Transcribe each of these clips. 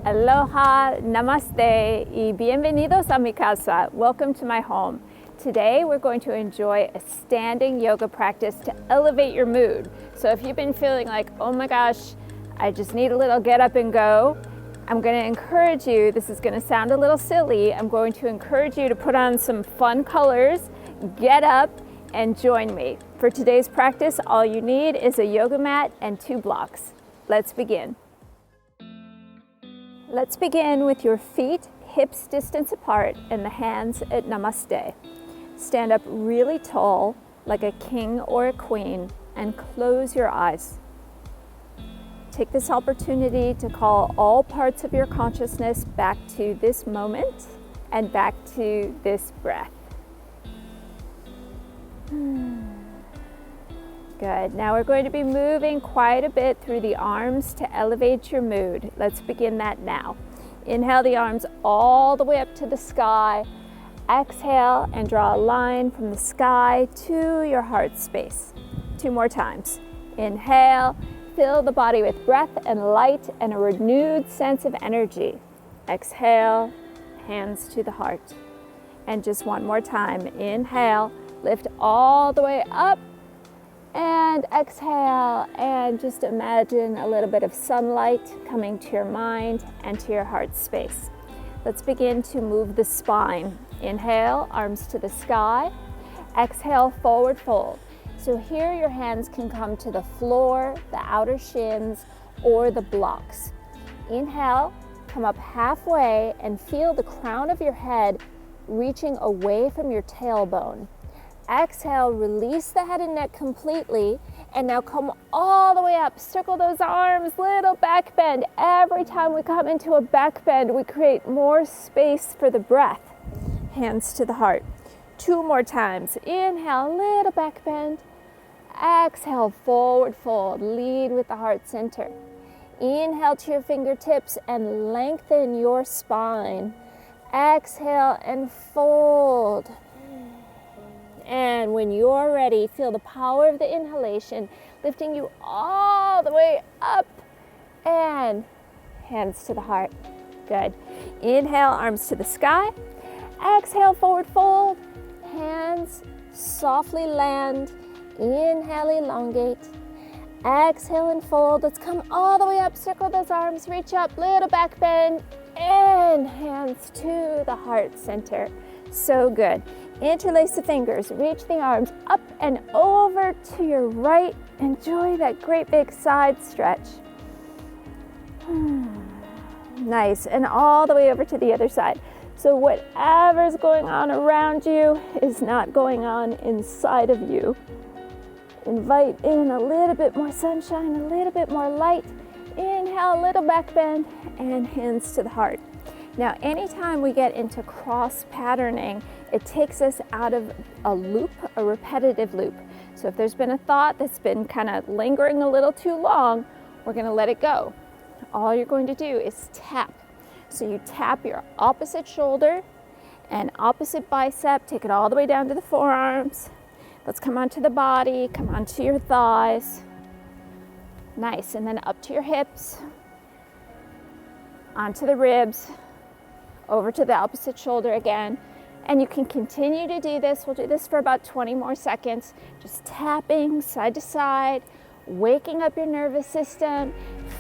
Aloha, namaste, y bienvenidos a mi casa. Welcome to my home. Today we're going to enjoy a standing yoga practice to elevate your mood. So if you've been feeling like, oh my gosh, I just need a little get up and go, I'm going to encourage you, this is going to sound a little silly, I'm going to encourage you to put on some fun colors, get up, and join me. For today's practice, all you need is a yoga mat and 2 blocks. Let's begin. Let's begin with your feet hips distance apart and the hands at namaste. Stand up really tall like a king or a queen and close your eyes. Take this opportunity to call all parts of your consciousness back to this moment and back to this breath. Good. Now we're going to be moving quite a bit through the arms to elevate your mood. Let's begin that now. Inhale the arms all the way up to the sky. Exhale and draw a line from the sky to your heart space. 2 more times. Inhale, fill the body with breath and light and a renewed sense of energy. Exhale, hands to the heart. And just 1 more time. Inhale, lift all the way up. And exhale, and just imagine a little bit of sunlight coming to your mind and to your heart space. Let's begin to move the spine. Inhale, arms to the sky. Exhale, forward fold. So here your hands can come to the floor, the outer shins, or the blocks. Inhale, come up halfway and feel the crown of your head reaching away from your tailbone. Exhale, release the head and neck completely, and now come all the way up. Circle those arms, little back bend. Every time we come into a back bend, we create more space for the breath. Hands to the heart. 2 more times. Inhale, little back bend. Exhale, forward fold. Lead with the heart center. Inhale to your fingertips and lengthen your spine. Exhale and fold. And when you're ready, feel the power of the inhalation lifting you all the way up and hands to the heart. Good. Inhale, arms to the sky. Exhale, forward fold. Hands softly land. Inhale, elongate. Exhale and fold. Let's come all the way up. Circle those arms, reach up, little back bend, and hands to the heart center. So good. Interlace the fingers, reach the arms up and over to your right. Enjoy that great big side stretch. Nice, and all the way over to the other side. So whatever's going on around you is not going on inside of you. Invite in a little bit more sunshine, a little bit more light. Inhale, little back bend, and hands to the heart. Now, anytime we get into cross patterning, it takes us out of a loop, a repetitive loop. So if there's been a thought that's been kind of lingering a little too long, we're going to let it go. All you're going to do is tap. So you tap your opposite shoulder and opposite bicep, take it all the way down to the forearms. Let's come onto the body, come onto your thighs. Nice, and then up to your hips, onto the ribs, over to the opposite shoulder again. And you can continue to do this. We'll do this for about 20 more seconds. Just tapping side to side, waking up your nervous system,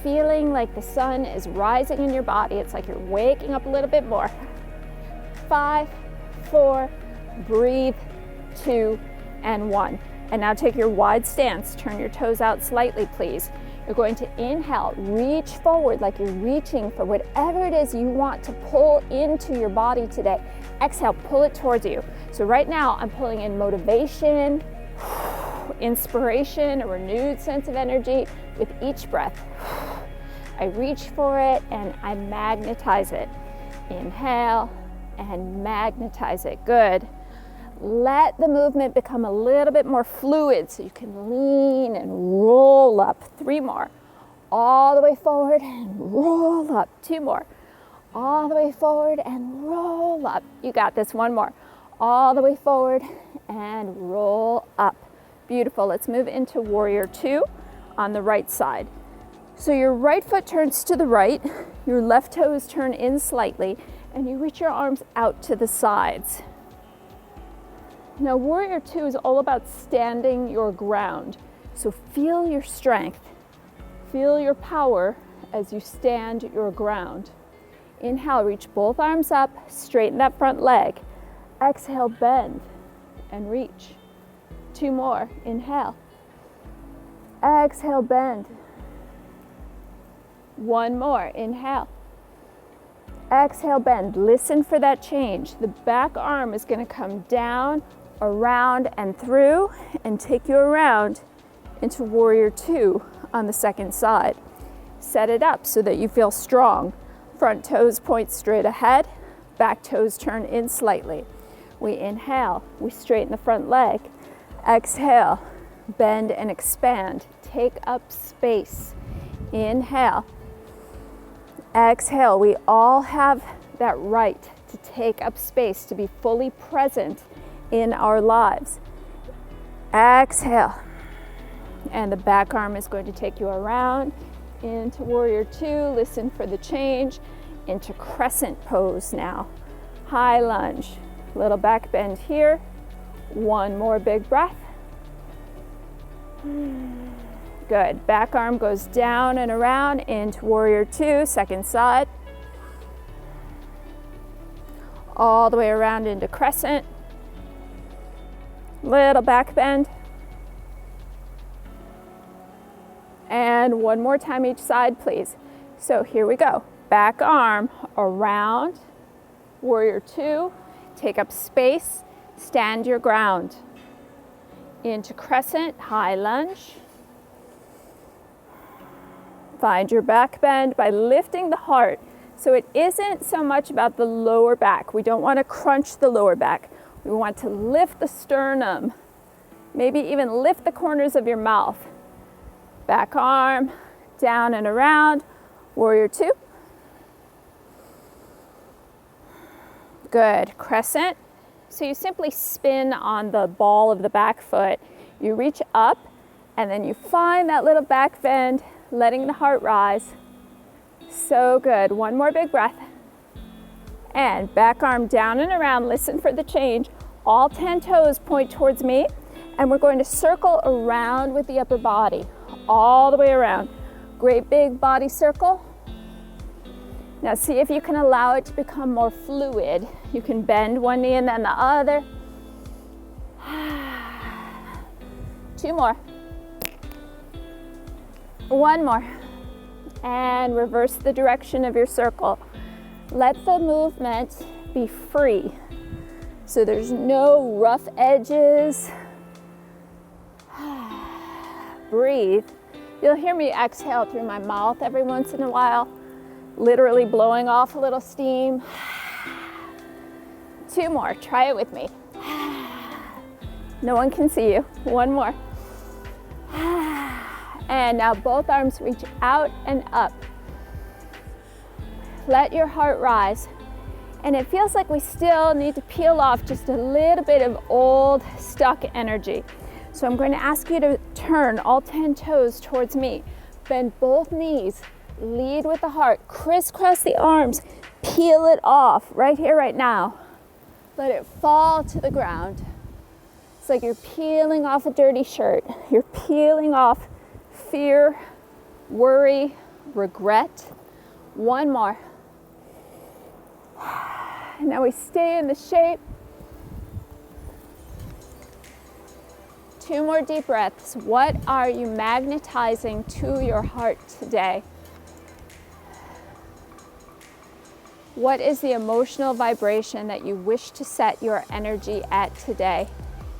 feeling like the sun is rising in your body. It's like you're waking up a little bit more. 5, 4, breathe, 2, and 1. And now take your wide stance. Turn your toes out slightly, please. You're going to inhale, reach forward like you're reaching for whatever it is you want to pull into your body today. Exhale, pull it towards you. So right now I'm pulling in motivation, inspiration, a renewed sense of energy with each breath. I reach for it and I magnetize it. Inhale and magnetize it. Good. Let the movement become a little bit more fluid so you can lean and roll up. 3 more. All the way forward and roll up. 2 more. All the way forward and roll up. You got this, one more. All the way forward and roll up. Beautiful. Let's move into warrior two on the right side. So your right foot turns to the right, your left toes turn in slightly, and you reach your arms out to the sides. Now warrior two is all about standing your ground. So feel your strength, feel your power as you stand your ground. Inhale, reach both arms up, straighten that front leg. Exhale, bend and reach. Two more, inhale. Exhale, bend. One more, inhale. Exhale, bend. Listen for that change. The back arm is going to come down, around, and through, and take you around into warrior two on the second side. Set it up so that you feel strong. Front toes point straight ahead, back toes turn in slightly. We inhale, we straighten the front leg. Exhale, bend and expand. Take up space. Inhale. Exhale. We all have that right to take up space, to be fully present in our lives. Exhale. And the back arm is going to take you around into warrior two. Listen for the change into crescent pose now. High lunge. Little back bend here. One more big breath. Good. Back arm goes down and around into warrior two, second side. All the way around into crescent. Little back bend. And one more time each side, please. So here we go. Back arm around, warrior two. Take up space, stand your ground. Into crescent, high lunge. Find your back bend by lifting the heart. So it isn't so much about the lower back. We don't want to crunch the lower back. We want to lift the sternum. Maybe even lift the corners of your mouth. Back arm, down and around, warrior two. Good, crescent. So you simply spin on the ball of the back foot. You reach up and then you find that little back bend, letting the heart rise. So good, one more big breath. And back arm down and around, listen for the change. All 10 toes point towards me and we're going to circle around with the upper body. All the way around. Great big body circle. Now see if you can allow it to become more fluid. You can bend one knee and then the other. Two more. One more. And reverse the direction of your circle. Let the movement be free. So there's no rough edges. Breathe. You'll hear me exhale through my mouth every once in a while, literally blowing off a little steam. Two more. Try it with me. No one can see you. One more. And now both arms reach out and up. Let your heart rise. And it feels like we still need to peel off just a little bit of old, stuck energy. So I'm going to ask you to turn all 10 toes towards me. Bend both knees. Lead with the heart. Crisscross the arms. Peel it off right here, right now. Let it fall to the ground. It's like you're peeling off a dirty shirt. You're peeling off fear, worry, regret. One more. And now we stay in the shape. Two more deep breaths. What are you magnetizing to your heart today? What is the emotional vibration that you wish to set your energy at today?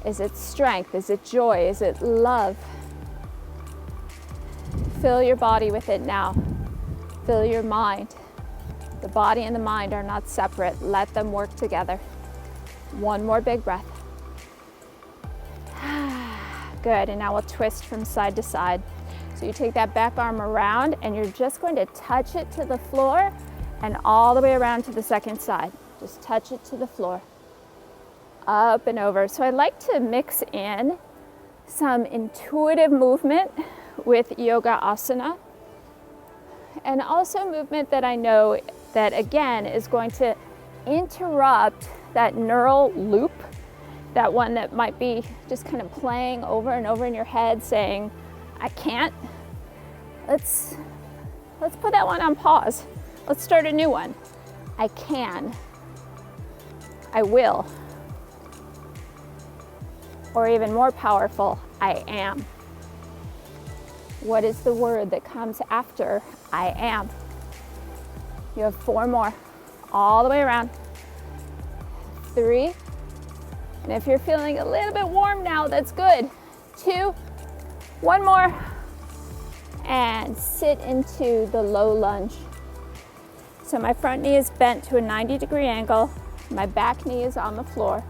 Is it strength? Is it joy? Is it love? Fill your body with it now. Fill your mind. The body and the mind are not separate. Let them work together. One more big breath. Good, and now we'll twist from side to side. So you take that back arm around and you're just going to touch it to the floor and all the way around to the second side. Just touch it to the floor. Up and over. So I like to mix in some intuitive movement with yoga asana, and also movement that I know that again is going to interrupt that neural loop, that one that might be just kind of playing over and over in your head saying, I can't. Let's put that one on pause. Let's start a new one. I can. I will. Or even more powerful, I am. What is the word that comes after I am? You have 4 more, all the way around. 3, and if you're feeling a little bit warm now, that's good. 2, 1 more, and sit into the low lunge. So my front knee is bent to a 90-degree angle, my back knee is on the floor,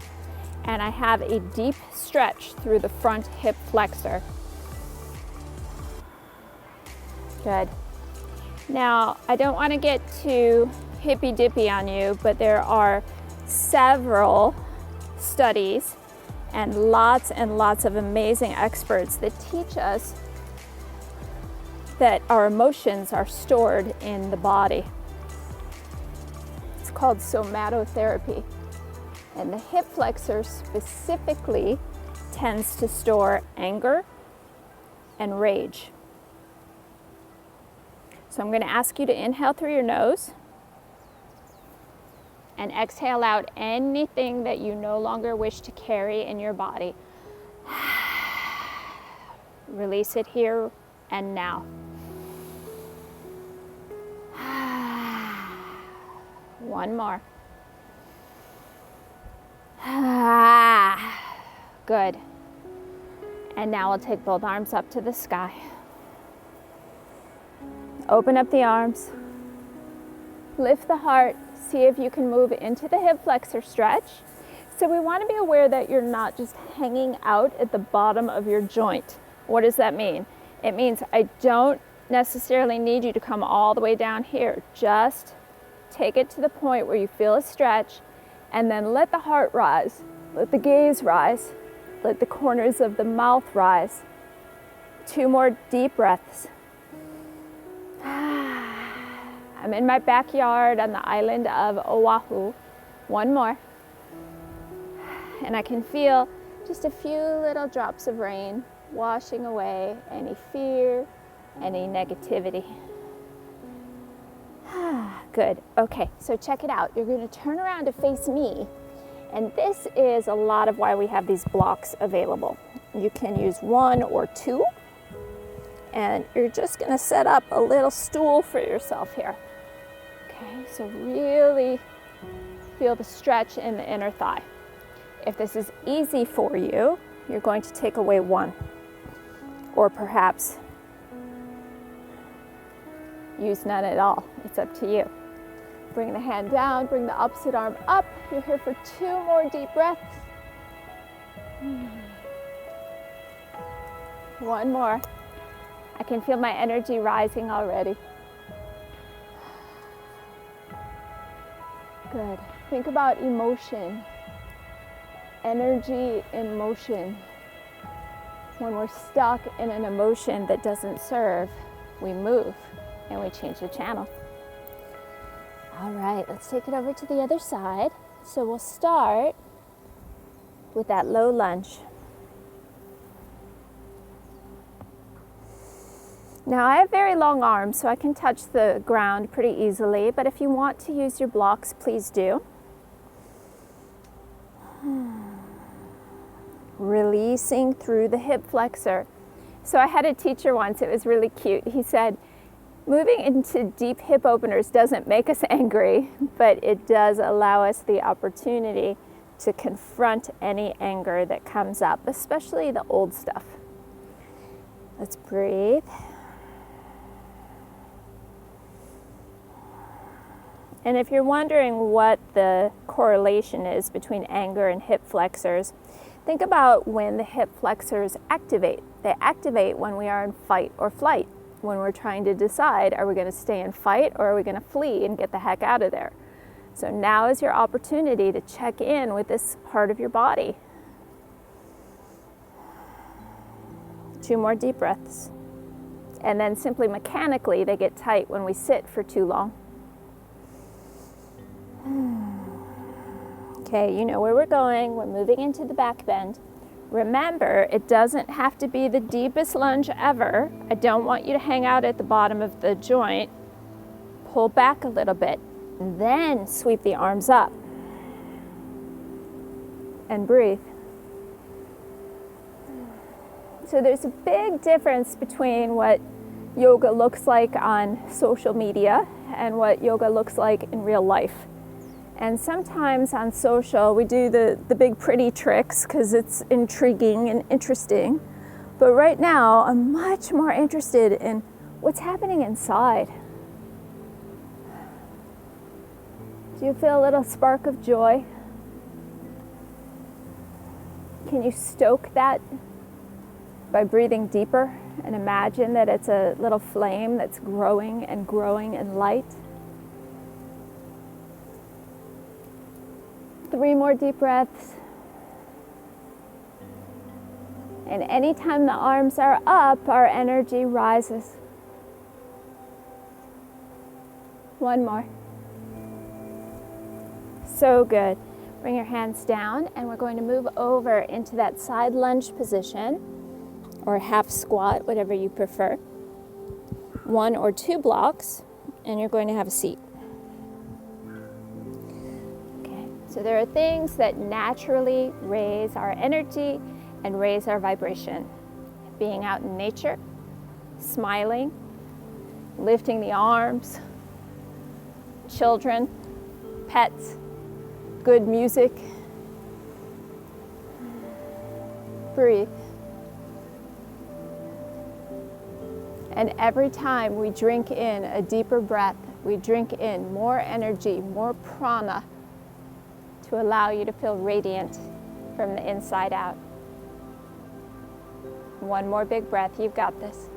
and I have a deep stretch through the front hip flexor. Good. Now, I don't want to get too hippy-dippy on you, but there are several studies and lots of amazing experts that teach us that our emotions are stored in the body. It's called somatotherapy. And the hip flexor specifically tends to store anger and rage. So I'm going to ask you to inhale through your nose and exhale out anything that you no longer wish to carry in your body. Release it here and now. One more. Good. And now we'll take both arms up to the sky. Open up the arms. Lift the heart. See if you can move into the hip flexor stretch. So we want to be aware that you're not just hanging out at the bottom of your joint. What does that mean? It means I don't necessarily need you to come all the way down here. Just take it to the point where you feel a stretch, and then let the heart rise. Let the gaze rise. Let the corners of the mouth rise. 2 more deep breaths. I'm in my backyard on the island of Oahu. 1 more. And I can feel just a few little drops of rain washing away any fear, any negativity. Good. Okay, so check it out. You're going to turn around to face me. And this is a lot of why we have these blocks available. You can use 1 or 2. And you're just going to set up a little stool for yourself here. Okay, so really feel the stretch in the inner thigh. If this is easy for you, you're going to take away 1. Or perhaps use none at all. It's up to you. Bring the hand down, bring the opposite arm up. You're here for 2 more deep breaths. 1 more. I can feel my energy rising already. Good. Think about emotion. Energy in motion. When we're stuck in an emotion that doesn't serve, we move and we change the channel. All right, let's take it over to the other side. So we'll start with that low lunge. Now I have very long arms, so I can touch the ground pretty easily, but if you want to use your blocks, please do. Releasing through the hip flexor. So I had a teacher once, it was really cute. He said, moving into deep hip openers doesn't make us angry, but it does allow us the opportunity to confront any anger that comes up, especially the old stuff. Let's breathe. And if you're wondering what the correlation is between anger and hip flexors, think about when the hip flexors activate. They activate when we are in fight or flight. when we're trying to decide, are we going to stay and fight or are we going to flee and get the heck out of there? So now is your opportunity to check in with this part of your body. 2 more deep breaths. And then simply mechanically, they get tight when we sit for too long. Okay, you know where we're going. We're moving into the back bend. Remember, it doesn't have to be the deepest lunge ever. I don't want you to hang out at the bottom of the joint. Pull back a little bit, and then sweep the arms up. And breathe. So there's a big difference between what yoga looks like on social media and what yoga looks like in real life. And sometimes on social, we do the big pretty tricks because it's intriguing and interesting. But right now, I'm much more interested in what's happening inside. Do you feel a little spark of joy? Can you stoke that by breathing deeper and imagine that it's a little flame that's growing and growing in light? 3 more deep breaths. And anytime the arms are up, our energy rises. 1 more. So good. Bring your hands down, and we're going to move over into that side lunge position, or half squat, whatever you prefer. 1 or 2 blocks, and you're going to have a seat. So there are things that naturally raise our energy and raise our vibration. Being out in nature, smiling, lifting the arms, children, pets, good music. Breathe. And every time we drink in a deeper breath, we drink in more energy, more prana, to allow you to feel radiant from the inside out. 1 more big breath. You've got this.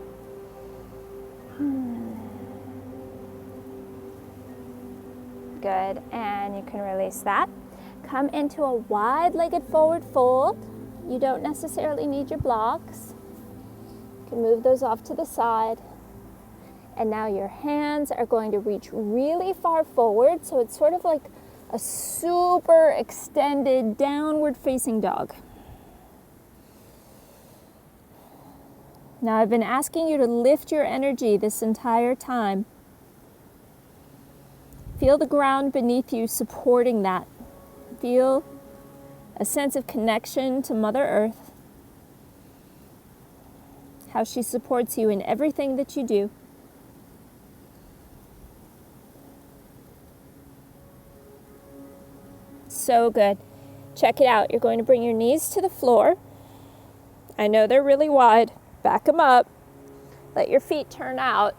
Good, and you can release that. Come into a wide-legged forward fold. You don't necessarily need your blocks. You can move those off to the side. And now your hands are going to reach really far forward, so it's sort of like a super extended downward facing dog. Now I've been asking you to lift your energy this entire time. Feel the ground beneath you supporting that. Feel a sense of connection to Mother Earth. How she supports you in everything that you do. So good. Check it out. You're going to bring your knees to the floor. I know they're really wide. Back them up. Let your feet turn out.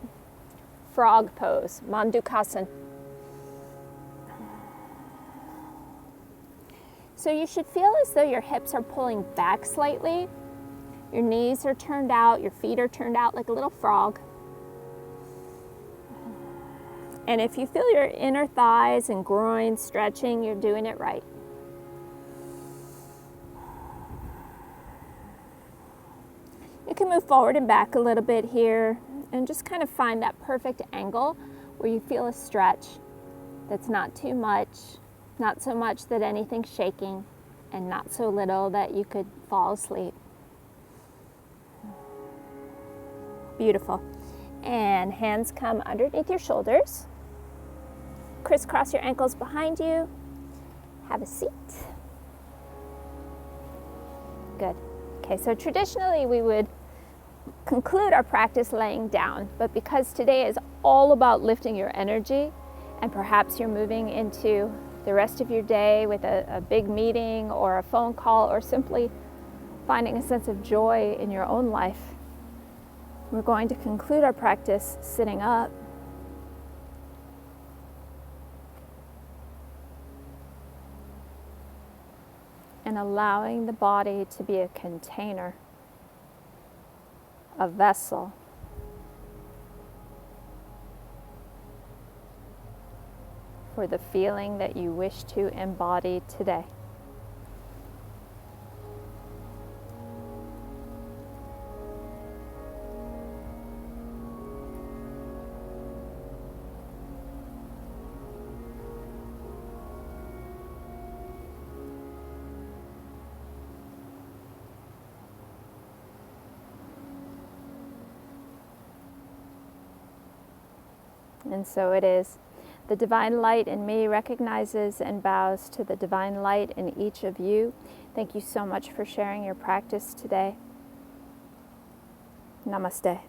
Frog pose, Mandukasana. So you should feel as though your hips are pulling back slightly. Your knees are turned out. Your feet are turned out like a little frog. And if you feel your inner thighs and groin stretching, you're doing it right. You can move forward and back a little bit here and just kind of find that perfect angle where you feel a stretch that's not too much, not so much that anything's shaking, and not so little that you could fall asleep. Beautiful. And hands come underneath your shoulders. Crisscross your ankles behind you. Have a seat. Good. Okay, so traditionally we would conclude our practice laying down, but because today is all about lifting your energy, and perhaps you're moving into the rest of your day with a big meeting or a phone call, or simply finding a sense of joy in your own life, we're going to conclude our practice sitting up. And allowing the body to be a container, a vessel for the feeling that you wish to embody today. And so it is. The divine light in me recognizes and bows to the divine light in each of you. Thank you so much for sharing your practice today. Namaste.